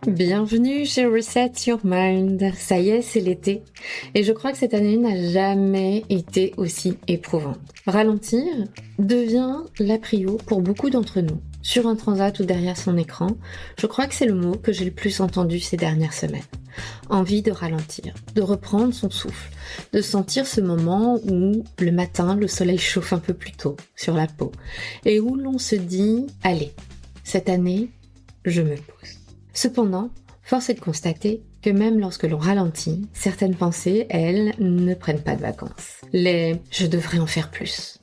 Bienvenue chez Reset Your Mind. Ça y est, c'est l'été. Et je crois que cette année n'a jamais été aussi éprouvante. Ralentir devient la prio pour beaucoup d'entre nous. Sur un transat ou derrière son écran, je crois que c'est le mot que j'ai le plus entendu ces dernières semaines. Envie de ralentir, de reprendre son souffle, de sentir ce moment où le matin, le soleil chauffe un peu plus tôt sur la peau et où l'on se dit « Allez, cette année, je me pose ». Cependant, force est de constater que même lorsque l'on ralentit, certaines pensées, elles, ne prennent pas de vacances. Les « je devrais en faire plus »,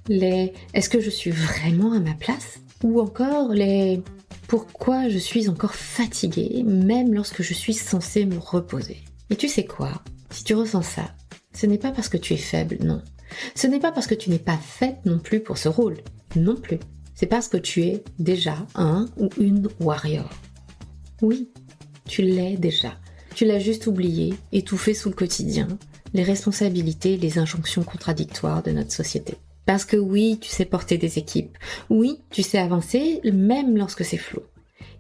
les « est-ce que je suis vraiment à ma place ?» ou encore les « pourquoi je suis encore fatiguée même lorsque je suis censée me reposer ?» Et tu sais quoi ? Si tu ressens ça, ce n'est pas parce que tu es faible, non. Ce n'est pas parce que tu n'es pas faite non plus pour ce rôle, non plus. C'est parce que tu es déjà un ou une warrior. Oui, tu l'es déjà. Tu l'as juste oublié, étouffé sous le quotidien, les responsabilités et les injonctions contradictoires de notre société. Parce que oui, tu sais porter des équipes. Oui, tu sais avancer même lorsque c'est flou.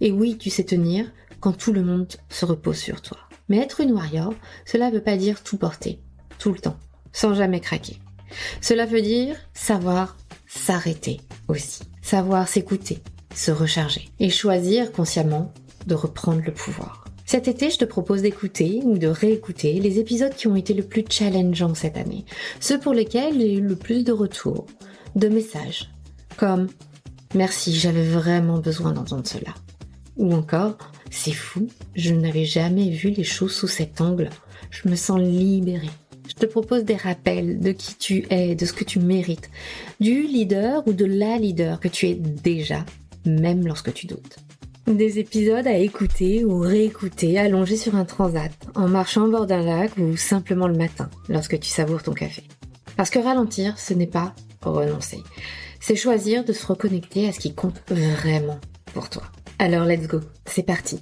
Et oui, tu sais tenir quand tout le monde se repose sur toi. Mais être une warrior, cela veut pas dire tout porter, tout le temps, sans jamais craquer. Cela veut dire savoir s'arrêter aussi. Savoir s'écouter, se recharger et choisir consciemment de reprendre le pouvoir. Cet été, je te propose d'écouter ou de réécouter les épisodes qui ont été le plus challengeants cette année, ceux pour lesquels j'ai eu le plus de retours, de messages, comme « Merci, j'avais vraiment besoin d'entendre cela » ou encore « C'est fou, je n'avais jamais vu les choses sous cet angle, je me sens libérée ». Je te propose des rappels de qui tu es, de ce que tu mérites, du leader ou de la leader que tu es déjà, même lorsque tu doutes. Des épisodes à écouter ou réécouter allongés sur un transat, en marchant au bord d'un lac ou simplement le matin, lorsque tu savoures ton café. Parce que ralentir, ce n'est pas renoncer. C'est choisir de se reconnecter à ce qui compte vraiment pour toi. Alors let's go, c'est parti.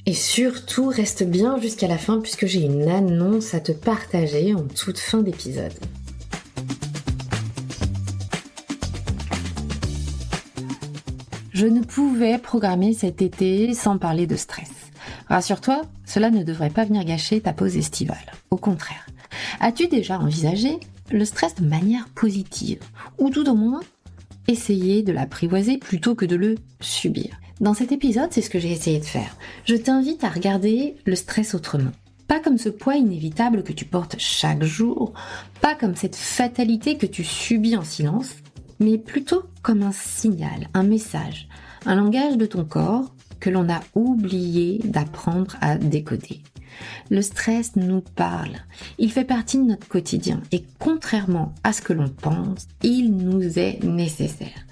Et surtout, reste bien jusqu'à la fin puisque j'ai une annonce à te partager en toute fin d'épisode. Je ne pouvais programmer cet été sans parler de stress. Rassure-toi, cela ne devrait pas venir gâcher ta pause estivale. Au contraire. As-tu déjà envisagé le stress de manière positive, ou tout au moins essayer de l'apprivoiser plutôt que de le subir? Dans cet épisode, c'est ce que j'ai essayé de faire. Je t'invite à regarder le stress autrement. Pas comme ce poids inévitable que tu portes chaque jour, pas comme cette fatalité que tu subis en silence, mais plutôt comme un signal, un message, un langage de ton corps que l'on a oublié d'apprendre à décoder. Le stress nous parle, il fait partie de notre quotidien et contrairement à ce que l'on pense, il nous est nécessaire.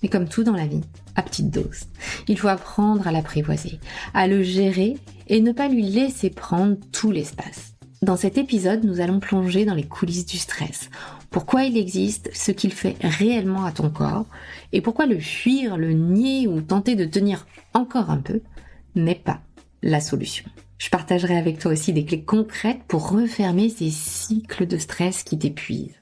Mais comme tout dans la vie, à petite dose, il faut apprendre à l'apprivoiser, à le gérer et ne pas lui laisser prendre tout l'espace. Dans cet épisode, nous allons plonger dans les coulisses du stress. Pourquoi il existe, ce qu'il fait réellement à ton corps, et pourquoi le fuir, le nier ou tenter de tenir encore un peu n'est pas la solution. Je partagerai avec toi aussi des clés concrètes pour refermer ces cycles de stress qui t'épuisent,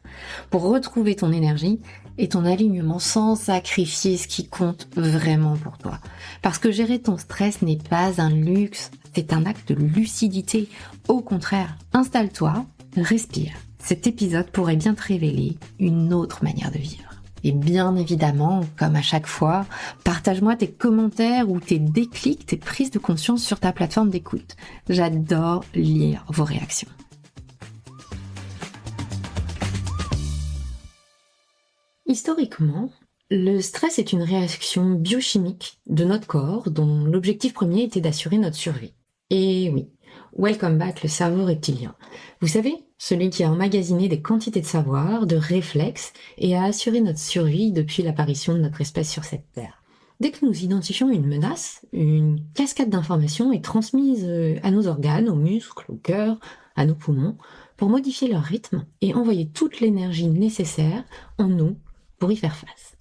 pour retrouver ton énergie et ton alignement sans sacrifier ce qui compte vraiment pour toi. Parce que gérer ton stress n'est pas un luxe, c'est un acte de lucidité. Au contraire, installe-toi, respire. Cet épisode pourrait bien te révéler une autre manière de vivre. Et bien évidemment, comme à chaque fois, partage-moi tes commentaires ou tes déclics, tes prises de conscience sur ta plateforme d'écoute. J'adore lire vos réactions. Historiquement, le stress est une réaction biochimique de notre corps dont l'objectif premier était d'assurer notre survie. Et oui, welcome back le cerveau reptilien. Vous savez, celui qui a emmagasiné des quantités de savoir, de réflexes et a assuré notre survie depuis l'apparition de notre espèce sur cette terre. Dès que nous identifions une menace, une cascade d'informations est transmise à nos organes, aux muscles, au cœur, à nos poumons, pour modifier leur rythme et envoyer toute l'énergie nécessaire en nous pour y faire face.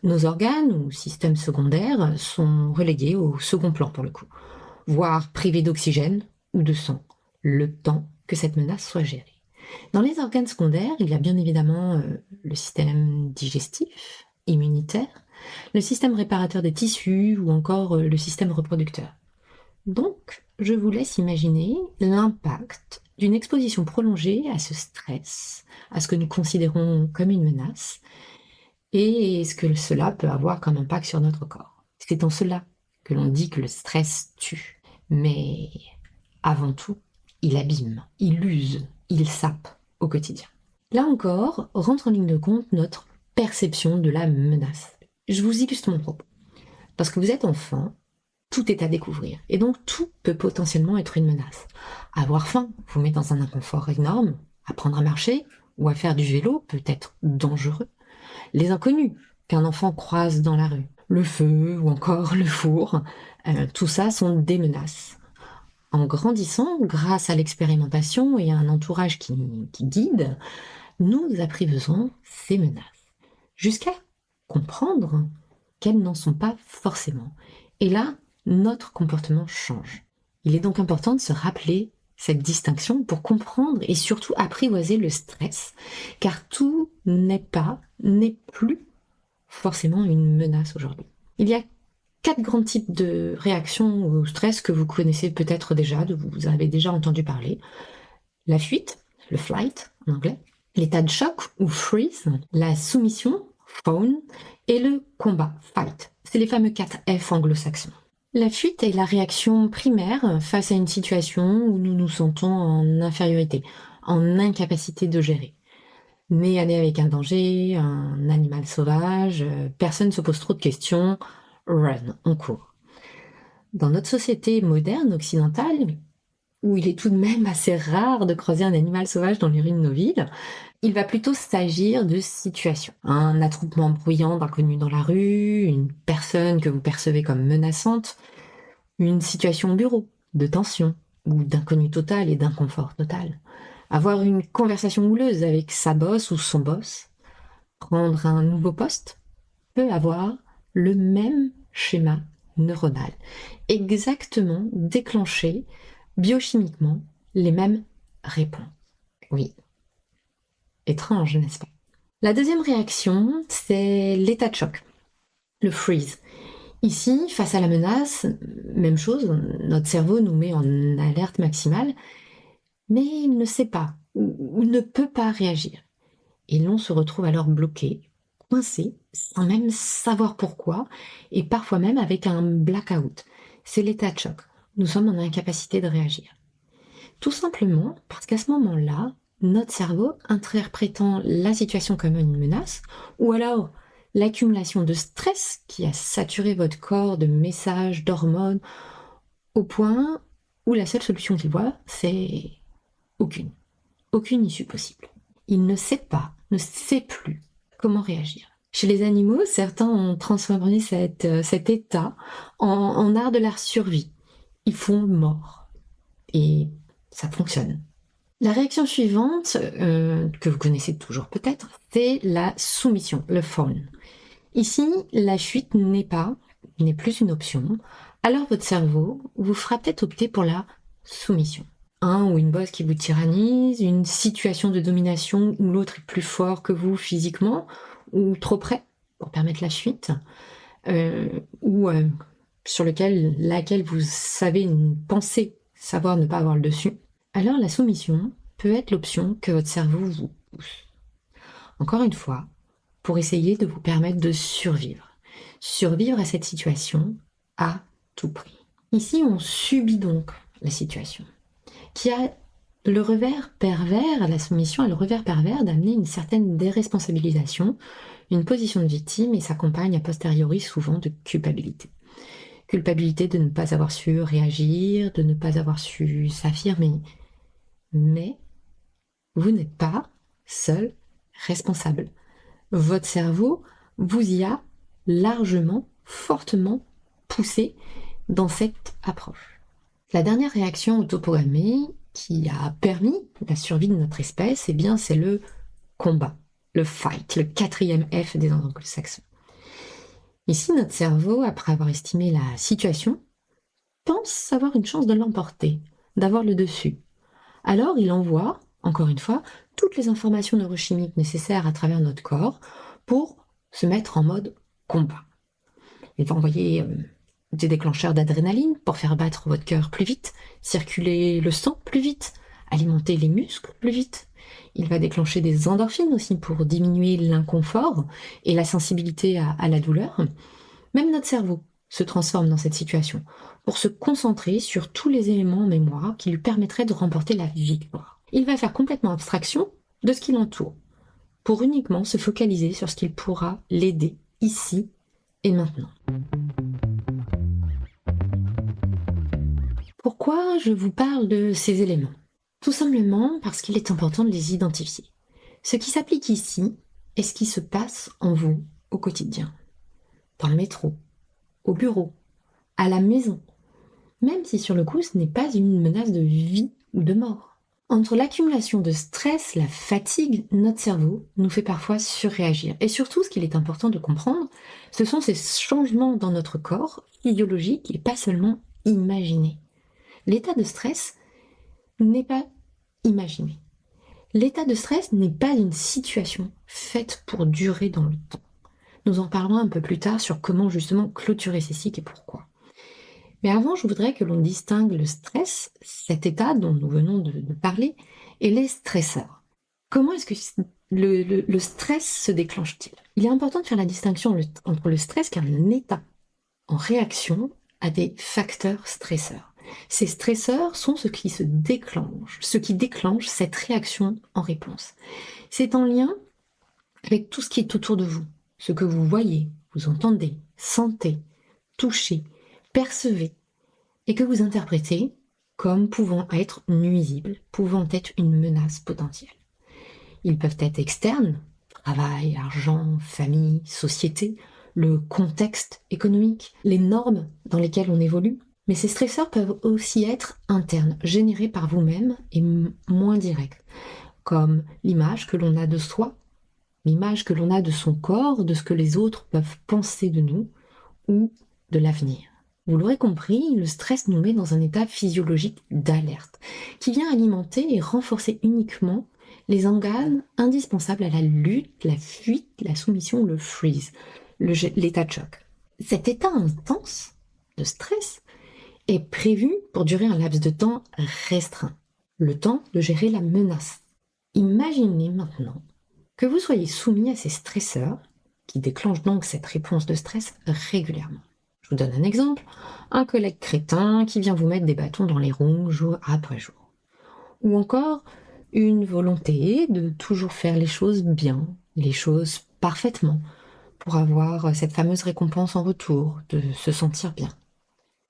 Nos organes ou systèmes secondaires sont relégués au second plan pour le coup, voire privés d'oxygène ou de sang, le temps que cette menace soit gérée. Dans les organes secondaires, il y a bien évidemment le système digestif, immunitaire, le système réparateur des tissus ou encore le système reproducteur. Donc, je vous laisse imaginer l'impact d'une exposition prolongée à ce stress, à ce que nous considérons comme une menace, et ce que cela peut avoir comme impact sur notre corps. C'est en cela que l'on dit que le stress tue. Mais avant tout, il abîme, il use, il sape au quotidien. Là encore, rentre en ligne de compte notre perception de la menace. Je vous illustre mon propos. Parce que vous êtes enfant, tout est à découvrir. Et donc tout peut potentiellement être une menace. Avoir faim vous met dans un inconfort énorme. Apprendre à marcher ou à faire du vélo peut être dangereux. Les inconnus qu'un enfant croise dans la rue, le feu ou encore le four, tout ça sont des menaces. En grandissant, grâce à l'expérimentation et à un entourage qui guide, nous apprivoisons ces menaces, jusqu'à comprendre qu'elles n'en sont pas forcément. Et là, notre comportement change. Il est donc important de se rappeler cette distinction pour comprendre et surtout apprivoiser le stress, car tout n'est plus forcément une menace aujourd'hui. Il y a 4 grands types de réactions au stress que vous connaissez peut-être déjà, vous avez déjà entendu parler. La fuite, le flight en anglais, l'état de choc ou freeze, la soumission, fawn, et le combat, fight. C'est les fameux 4 F anglo-saxons. La fuite est la réaction primaire face à une situation où nous nous sentons en infériorité, en incapacité de gérer. Nez à nez avec un danger, un animal sauvage, personne ne se pose trop de questions, run, on court. Dans notre société moderne, occidentale, où il est tout de même assez rare de croiser un animal sauvage dans les rues de nos villes, il va plutôt s'agir de situations. Un attroupement bruyant d'inconnus dans la rue, une personne que vous percevez comme menaçante, une situation au bureau, de tension, ou d'inconnu total et d'inconfort total. Avoir une conversation houleuse avec sa boss ou son boss, prendre un nouveau poste, peut avoir le même schéma neuronal, exactement déclencher biochimiquement les mêmes réponses. Oui, étrange, n'est-ce pas? La deuxième réaction, c'est l'état de choc, le freeze. Ici, face à la menace, même chose, notre cerveau nous met en alerte maximale, mais il ne sait pas ou ne peut pas réagir. Et l'on se retrouve alors bloqué, coincé, sans même savoir pourquoi, et parfois même avec un blackout. C'est l'état de choc. Nous sommes en incapacité de réagir. Tout simplement parce qu'à ce moment-là, notre cerveau, interprétant la situation comme une menace, ou alors l'accumulation de stress qui a saturé votre corps de messages, d'hormones, au point où la seule solution qu'il voit, c'est aucune issue possible. Il ne sait plus comment réagir. Chez les animaux, certains ont transformé cet état en art de la survie. Ils font mort. Et ça fonctionne. La réaction suivante, que vous connaissez toujours peut-être, c'est la soumission, le fawn. Ici, la fuite n'est plus une option. Alors votre cerveau vous fera peut-être opter pour la soumission. Un ou une boss qui vous tyrannise, une situation de domination où l'autre est plus fort que vous physiquement, ou trop près pour permettre la fuite, ou sur laquelle vous pensez savoir ne pas avoir le dessus. Alors la soumission peut être l'option que votre cerveau vous pousse. Encore une fois, pour essayer de vous permettre de survivre. Survivre à cette situation à tout prix. Ici, on subit donc la situation, qui a le revers pervers, la soumission a le revers pervers d'amener une certaine déresponsabilisation, une position de victime et s'accompagne a posteriori souvent de culpabilité. Culpabilité de ne pas avoir su réagir, de ne pas avoir su s'affirmer. Mais vous n'êtes pas seul responsable. Votre cerveau vous y a largement, fortement poussé dans cette approche. La dernière réaction autoprogrammée qui a permis la survie de notre espèce, c'est le combat, le fight, le 4e F des anglo-saxons. Ici, notre cerveau, après avoir estimé la situation, pense avoir une chance de l'emporter, d'avoir le dessus. Alors, il envoie, encore une fois, toutes les informations neurochimiques nécessaires à travers notre corps pour se mettre en mode combat. Il va envoyer des déclencheurs d'adrénaline pour faire battre votre cœur plus vite, circuler le sang plus vite, alimenter les muscles plus vite. Il va déclencher des endorphines aussi pour diminuer l'inconfort et la sensibilité à la douleur. Même notre cerveau se transforme dans cette situation pour se concentrer sur tous les éléments en mémoire qui lui permettraient de remporter la victoire. Il va faire complètement abstraction de ce qui l'entoure pour uniquement se focaliser sur ce qu'il pourra l'aider ici et maintenant. Pourquoi je vous parle de ces éléments? Tout simplement parce qu'il est important de les identifier. Ce qui s'applique ici est ce qui se passe en vous au quotidien, dans le métro, au bureau, à la maison, même si sur le coup ce n'est pas une menace de vie ou de mort. Entre l'accumulation de stress, la fatigue, notre cerveau nous fait parfois surréagir. Et surtout, ce qu'il est important de comprendre, ce sont ces changements dans notre corps, physiologiques et pas seulement imaginés. L'état de stress n'est pas imaginé. L'état de stress n'est pas une situation faite pour durer dans le temps. Nous en parlerons un peu plus tard sur comment justement clôturer ces cycles et pourquoi. Mais avant, je voudrais que l'on distingue le stress, cet état dont nous venons de parler, et les stresseurs. Comment est-ce que le stress se déclenche-t-il? Il est important de faire la distinction entre le stress qui est un état en réaction à des facteurs stresseurs. Ces stresseurs sont ce qui déclenche cette réaction en réponse. C'est en lien avec tout ce qui est autour de vous, ce que vous voyez, vous entendez, sentez, touchez, percevez, et que vous interprétez comme pouvant être nuisibles, pouvant être une menace potentielle. Ils peuvent être externes, travail, argent, famille, société, le contexte économique, les normes dans lesquelles on évolue. Mais ces stresseurs peuvent aussi être internes, générés par vous-même et moins directs, comme l'image que l'on a de soi, l'image que l'on a de son corps, de ce que les autres peuvent penser de nous ou de l'avenir. Vous l'aurez compris, le stress nous met dans un état physiologique d'alerte, qui vient alimenter et renforcer uniquement les organes indispensables à la lutte, la fuite, la soumission, le freeze, l'état de choc. Cet état intense de stress est prévu pour durer un laps de temps restreint, le temps de gérer la menace. Imaginez maintenant que vous soyez soumis à ces stresseurs qui déclenchent donc cette réponse de stress régulièrement. Je vous donne un exemple, un collègue crétin qui vient vous mettre des bâtons dans les roues jour après jour. Ou encore une volonté de toujours faire les choses bien, les choses parfaitement, pour avoir cette fameuse récompense en retour, de se sentir bien.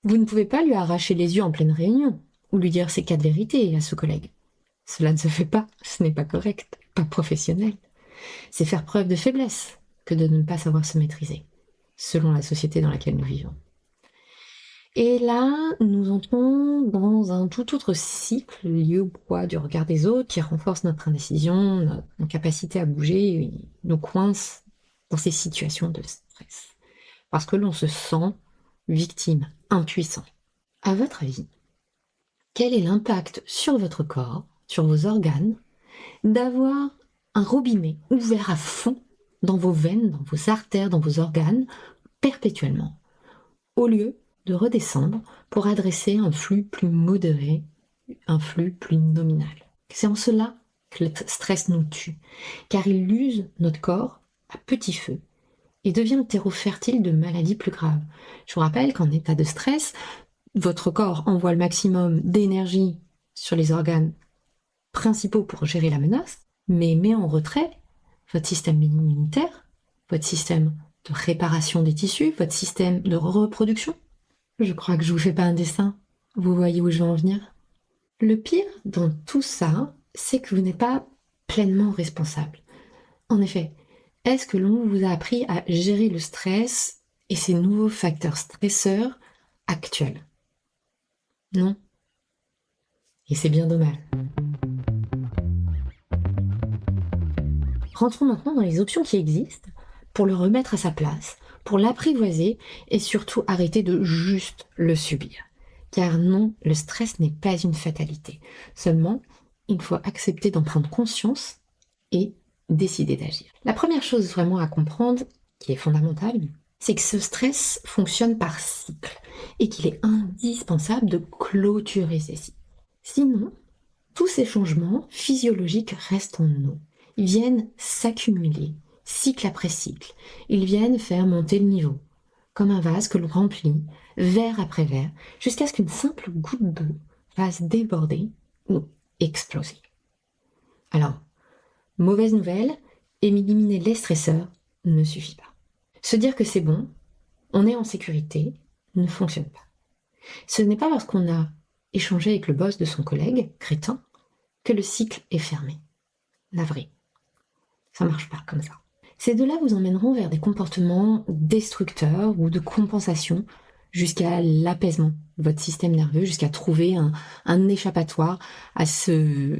Vous ne pouvez pas lui arracher les yeux en pleine réunion, ou lui dire ces 4 vérités à ce collègue. Cela ne se fait pas, ce n'est pas correct, pas professionnel. C'est faire preuve de faiblesse que de ne pas savoir se maîtriser, selon la société dans laquelle nous vivons. Et là, nous entrons dans un tout autre cycle lié au poids du regard des autres qui renforce notre indécision, notre incapacité à bouger, et nous coince dans ces situations de stress. Parce que l'on se sent victime, impuissant. À votre avis, quel est l'impact sur votre corps, sur vos organes, d'avoir un robinet ouvert à fond dans vos veines, dans vos artères, dans vos organes, perpétuellement, au lieu de redescendre pour adresser un flux plus modéré, un flux plus nominal. C'est en cela que le stress nous tue, car il use notre corps à petit feu et devient le terreau fertile de maladies plus graves. Je vous rappelle qu'en état de stress, votre corps envoie le maximum d'énergie sur les organes principaux pour gérer la menace, mais met en retrait votre système immunitaire, votre système de réparation des tissus, votre système de reproduction. Je crois que je vous fais pas un dessin. Vous voyez où je veux en venir? Le pire dans tout ça, c'est que vous n'êtes pas pleinement responsable. En effet, est-ce que l'on vous a appris à gérer le stress et ces nouveaux facteurs stresseurs actuels? Non. Et c'est bien dommage. Rentrons maintenant dans les options qui existent pour le remettre à sa place, pour l'apprivoiser et surtout arrêter de juste le subir. Car non, le stress n'est pas une fatalité. Seulement, il faut accepter d'en prendre conscience et décider d'agir. La première chose vraiment à comprendre, qui est fondamentale, c'est que ce stress fonctionne par cycle et qu'il est indispensable de clôturer ces cycles. Sinon, tous ces changements physiologiques restent en nous. Ils viennent s'accumuler, cycle après cycle. Ils viennent faire monter le niveau, comme un vase que l'on remplit, verre après verre, jusqu'à ce qu'une simple goutte d'eau fasse déborder ou exploser. Alors, mauvaise nouvelle, éliminer les stresseurs ne suffit pas. Se dire que c'est bon, on est en sécurité, ne fonctionne pas. Ce n'est pas parce qu'on a échangé avec le boss de son collègue, crétin, que le cycle est fermé. Navré. Ça marche pas comme ça. Ces deux-là vous emmèneront vers des comportements destructeurs ou de compensation jusqu'à l'apaisement de votre système nerveux, jusqu'à trouver un échappatoire à ce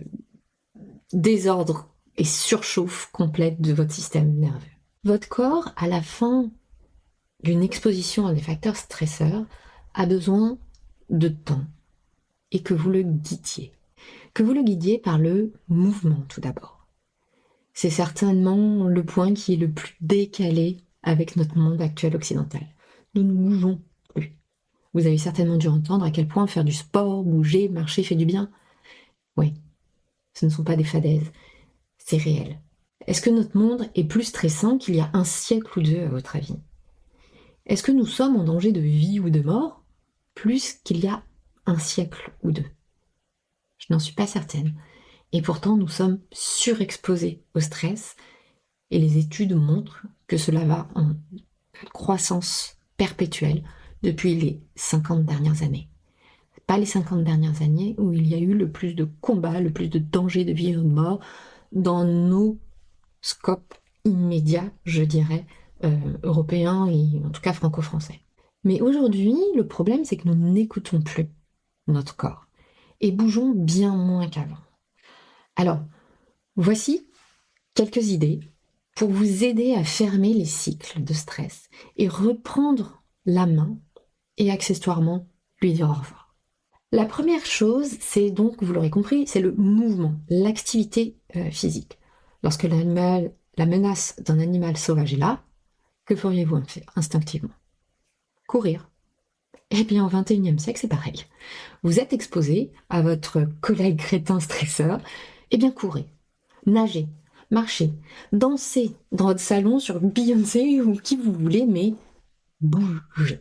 désordre et surchauffe complète de votre système nerveux. Votre corps, à la fin d'une exposition à des facteurs stresseurs, a besoin de temps et que vous le guidiez. Que vous le guidiez par le mouvement tout d'abord. C'est certainement le point qui est le plus décalé avec notre monde actuel occidental. Nous ne bougeons plus. Vous avez certainement dû entendre à quel point faire du sport, bouger, marcher fait du bien. Oui, ce ne sont pas des fadaises, c'est réel. Est-ce que notre monde est plus stressant qu'il y a un siècle ou deux à votre avis? Est-ce que nous sommes en danger de vie ou de mort plus qu'il y a un siècle ou deux? Je n'en suis pas certaine. Et pourtant, nous sommes surexposés au stress et les études montrent que cela va en croissance perpétuelle depuis les 50 dernières années. Pas les 50 dernières années où il y a eu le plus de combats, le plus de dangers de vie ou de mort dans nos scopes immédiats, je dirais, européens et en tout cas franco-français. Mais aujourd'hui, le problème, c'est que nous n'écoutons plus notre corps et bougeons bien moins qu'avant. Alors, voici quelques idées pour vous aider à fermer les cycles de stress et reprendre la main et accessoirement lui dire au revoir. La première chose, c'est donc, vous l'aurez compris, c'est le mouvement, l'activité physique. Lorsque la menace d'un animal sauvage est là, que feriez-vous instinctivement? Courir. Eh bien, au XXIe siècle, c'est pareil. Vous êtes exposé à votre collègue crétin stresseur, eh bien, courez. Nagez, marchez, dansez dans votre salon sur Beyoncé ou qui vous voulez, mais bougez.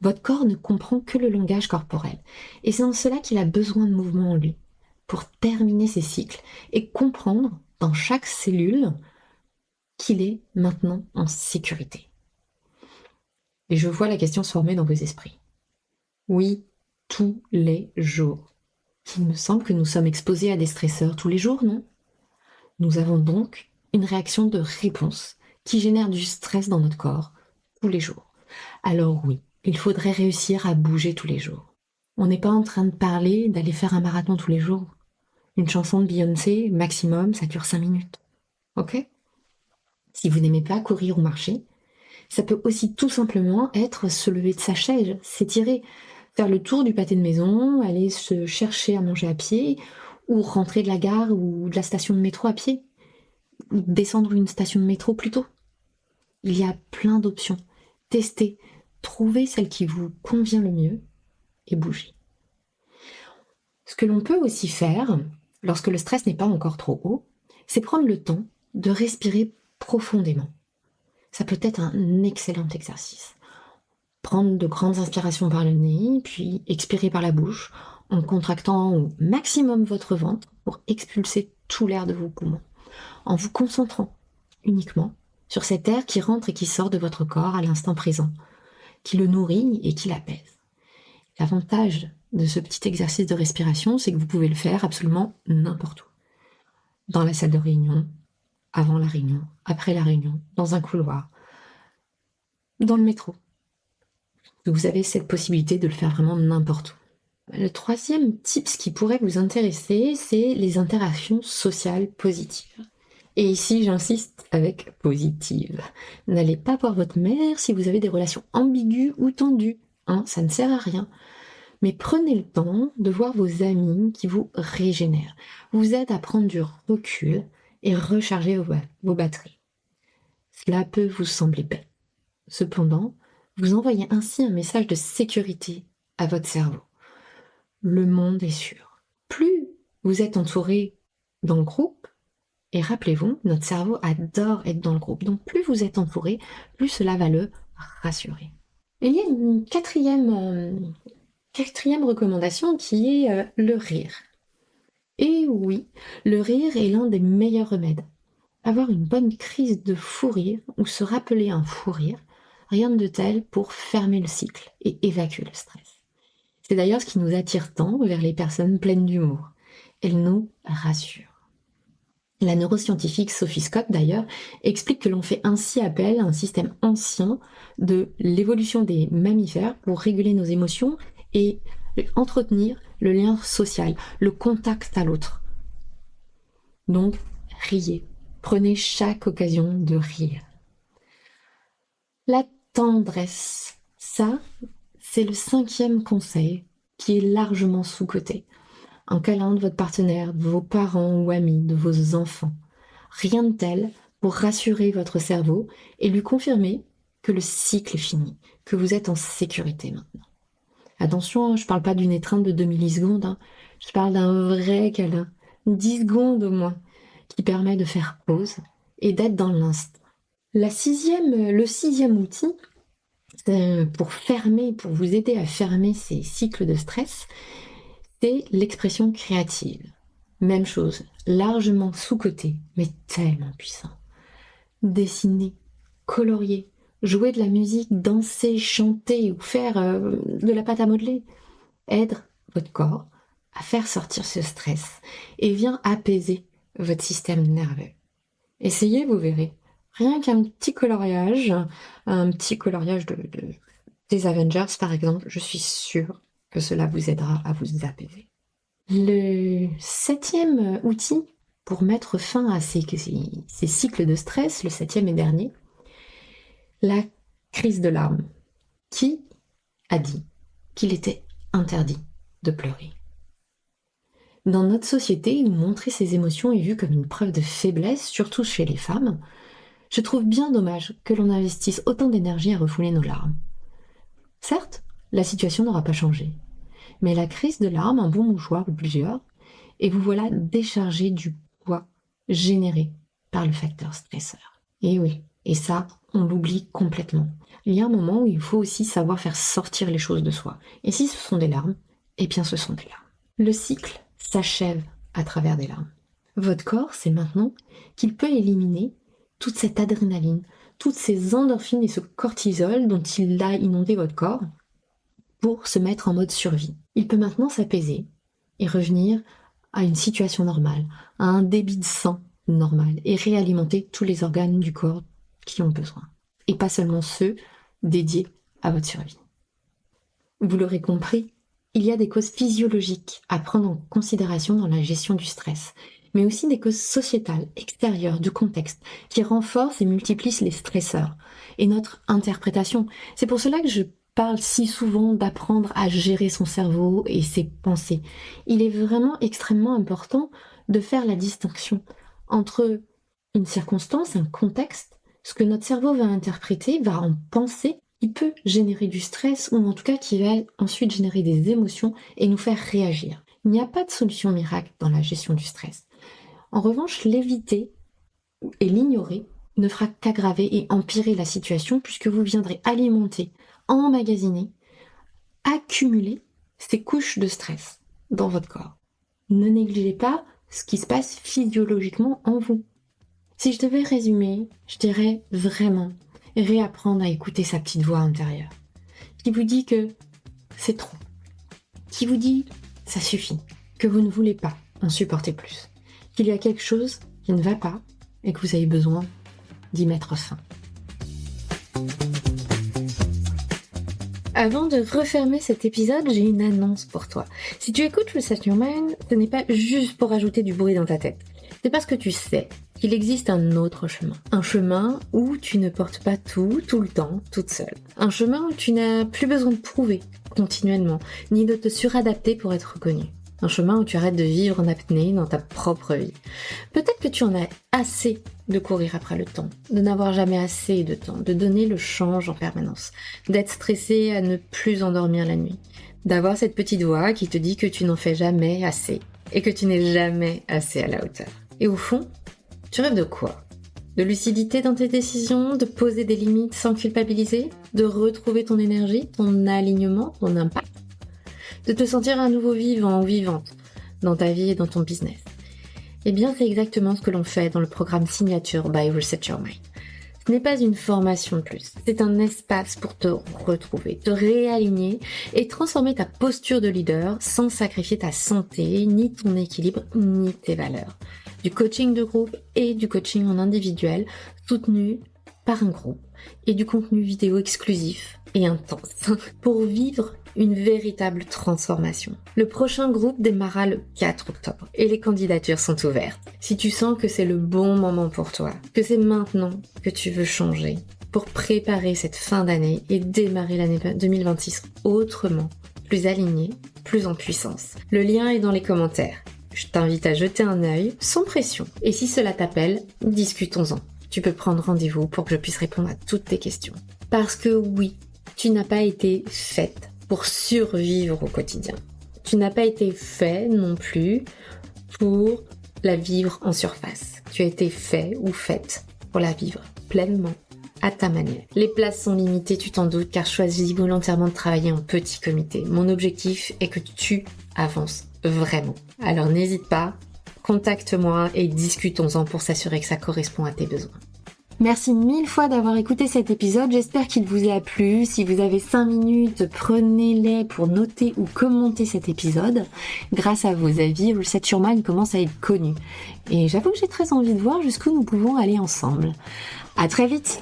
Votre corps ne comprend que le langage corporel, et c'est en cela qu'il a besoin de mouvement en lui, pour terminer ses cycles et comprendre dans chaque cellule qu'il est maintenant en sécurité. Et je vois la question se former dans vos esprits. Oui, tous les jours. Il me semble que nous sommes exposés à des stresseurs tous les jours, non? Nous avons donc une réaction de réponse qui génère du stress dans notre corps tous les jours. Alors oui, il faudrait réussir à bouger tous les jours. On n'est pas en train de parler d'aller faire un marathon tous les jours. Une chanson de Beyoncé, maximum, ça dure 5 minutes. Ok? Si vous n'aimez pas courir ou marcher, ça peut aussi tout simplement être se lever de sa chaise, s'étirer, faire le tour du pâté de maison, aller se chercher à manger à pied, ou rentrer de la gare ou de la station de métro à pied, ou descendre une station de métro plus tôt. Il y a plein d'options. Testez, trouvez celle qui vous convient le mieux et bougez. Ce que l'on peut aussi faire, lorsque le stress n'est pas encore trop haut, c'est prendre le temps de respirer profondément. Ça peut être un excellent exercice. Prendre de grandes inspirations par le nez, puis expirer par la bouche, en contractant au maximum votre ventre pour expulser tout l'air de vos poumons, en vous concentrant uniquement sur cet air qui rentre et qui sort de votre corps à l'instant présent, qui le nourrit et qui l'apaise. L'avantage de ce petit exercice de respiration, c'est que vous pouvez le faire absolument n'importe où. Dans la salle de réunion, avant la réunion, après la réunion, dans un couloir, dans le métro. Vous avez cette possibilité de le faire vraiment n'importe où. Le troisième tips qui pourrait vous intéresser, c'est les interactions sociales positives. Et ici, j'insiste avec positive. N'allez pas voir votre mère si vous avez des relations ambiguës ou tendues. Ça ne sert à rien. Mais prenez le temps de voir vos amis qui vous régénèrent, vous aident à prendre du recul et recharger vos batteries. Cela peut vous sembler bête, Cependant, vous envoyez ainsi un message de sécurité à votre cerveau. Le monde est sûr. Plus vous êtes entouré dans le groupe, et rappelez-vous, notre cerveau adore être dans le groupe. Donc plus vous êtes entouré, plus cela va le rassurer. Et il y a une quatrième recommandation qui est le rire. Et oui, le rire est l'un des meilleurs remèdes. Avoir une bonne crise de fou rire ou se rappeler un fou rire, rien de tel pour fermer le cycle et évacuer le stress. C'est d'ailleurs ce qui nous attire tant vers les personnes pleines d'humour. Elles nous rassurent. La neuroscientifique Sophie Scott, d'ailleurs, explique que l'on fait ainsi appel à un système ancien de l'évolution des mammifères pour réguler nos émotions et entretenir le lien social, le contact à l'autre. Donc, riez. Prenez chaque occasion de rire. La tendresse, ça, c'est le 5e conseil qui est largement sous-coté. Un câlin de votre partenaire, de vos parents ou amis, de vos enfants. Rien de tel pour rassurer votre cerveau et lui confirmer que le cycle est fini, que vous êtes en sécurité maintenant. Attention, je ne parle pas d'une étreinte de 2 millisecondes, je parle d'un vrai câlin, 10 secondes au moins, qui permet de faire pause et d'être dans l'instant. Le 6e outil, pour vous aider à fermer ces cycles de stress, c'est l'expression créative. Même chose, largement sous-cotée, mais tellement puissant. Dessiner, colorier, jouer de la musique, danser, chanter ou faire de la pâte à modeler aide votre corps à faire sortir ce stress et vient apaiser votre système nerveux. Essayez, vous verrez. Rien qu'un petit coloriage, des Avengers par exemple, je suis sûre que cela vous aidera à vous apaiser. Le 7e outil pour mettre fin à ces cycles de stress, le 7e et dernier, la crise de larmes. Qui a dit qu'il était interdit de pleurer? Dans notre société, où montrer ses émotions est vu comme une preuve de faiblesse, surtout chez les femmes, je trouve bien dommage que l'on investisse autant d'énergie à refouler nos larmes. Certes, la situation n'aura pas changé, mais la crise de larmes, un bon mouchoir ou plusieurs, et vous voilà déchargé du poids généré par le facteur stresseur. Et oui, et ça, on l'oublie complètement. Il y a un moment où il faut aussi savoir faire sortir les choses de soi. Et si ce sont des larmes, eh bien ce sont des larmes. Le cycle s'achève à travers des larmes. Votre corps sait maintenant qu'il peut éliminer toute cette adrénaline, toutes ces endorphines et ce cortisol dont il a inondé votre corps pour se mettre en mode survie. Il peut maintenant s'apaiser et revenir à une situation normale, à un débit de sang normal et réalimenter tous les organes du corps qui ont besoin. Et pas seulement ceux dédiés à votre survie. Vous l'aurez compris, il y a des causes physiologiques à prendre en considération dans la gestion du stress, mais aussi des causes sociétales, extérieures, du contexte, qui renforcent et multiplient les stresseurs et notre interprétation. C'est pour cela que je parle si souvent d'apprendre à gérer son cerveau et ses pensées. Il est vraiment extrêmement important de faire la distinction entre une circonstance, un contexte, ce que notre cerveau va interpréter, va en penser, qui peut générer du stress ou en tout cas qui va ensuite générer des émotions et nous faire réagir. Il n'y a pas de solution miracle dans la gestion du stress. En revanche, l'éviter et l'ignorer ne fera qu'aggraver et empirer la situation puisque vous viendrez alimenter, emmagasiner, accumuler ces couches de stress dans votre corps. Ne négligez pas ce qui se passe physiologiquement en vous. Si je devais résumer, je dirais vraiment réapprendre à écouter sa petite voix intérieure qui vous dit que c'est trop, qui vous dit ça suffit, que vous ne voulez pas en supporter plus, qu'il y a quelque chose qui ne va pas et que vous avez besoin d'y mettre fin. Avant de refermer cet épisode, j'ai une annonce pour toi. Si tu écoutes Reset Your Mind, ce n'est pas juste pour ajouter du bruit dans ta tête. C'est parce que tu sais qu'il existe un autre chemin. Un chemin où tu ne portes pas tout le temps, toute seule. Un chemin où tu n'as plus besoin de prouver continuellement, ni de te suradapter pour être reconnu. Un chemin où tu arrêtes de vivre en apnée dans ta propre vie. Peut-être que tu en as assez de courir après le temps, de n'avoir jamais assez de temps, de donner le change en permanence, d'être stressé à ne plus endormir la nuit, d'avoir cette petite voix qui te dit que tu n'en fais jamais assez et que tu n'es jamais assez à la hauteur. Et au fond, tu rêves de quoi ? De lucidité dans tes décisions, de poser des limites sans culpabiliser, de retrouver ton énergie, ton alignement, ton impact, de te sentir à nouveau vivant ou vivante dans ta vie et dans ton business. Eh bien, c'est exactement ce que l'on fait dans le programme Signature by Reset Your Mind. Ce n'est pas une formation de plus, c'est un espace pour te retrouver, te réaligner et transformer ta posture de leader sans sacrifier ta santé, ni ton équilibre, ni tes valeurs. Du coaching de groupe et du coaching en individuel soutenu par un groupe et du contenu vidéo exclusif et intense pour vivre une véritable transformation. Le prochain groupe démarrera le 4 octobre et les candidatures sont ouvertes. Si tu sens que c'est le bon moment pour toi, que c'est maintenant que tu veux changer pour préparer cette fin d'année et démarrer l'année 2026 autrement, plus aligné, plus en puissance. Le lien est dans les commentaires. Je t'invite à jeter un œil sans pression. Et si cela t'appelle, discutons-en. Tu peux prendre rendez-vous pour que je puisse répondre à toutes tes questions. Parce que oui, tu n'as pas été faite pour survivre au quotidien. Tu n'as pas été fait non plus pour la vivre en surface. Tu as été fait ou faite pour la vivre pleinement, à ta manière. Les places sont limitées, tu t'en doutes, car je choisis volontairement de travailler en petit comité. Mon objectif est que tu avances vraiment. Alors n'hésite pas, contacte-moi et discutons-en pour s'assurer que ça correspond à tes besoins. Merci 1000 fois d'avoir écouté cet épisode, j'espère qu'il vous a plu. Si vous avez 5 minutes, prenez-les pour noter ou commenter cet épisode. Grâce à vos avis, Reset Your Mind commence à être connu. Et j'avoue que j'ai très envie de voir jusqu'où nous pouvons aller ensemble. À très vite!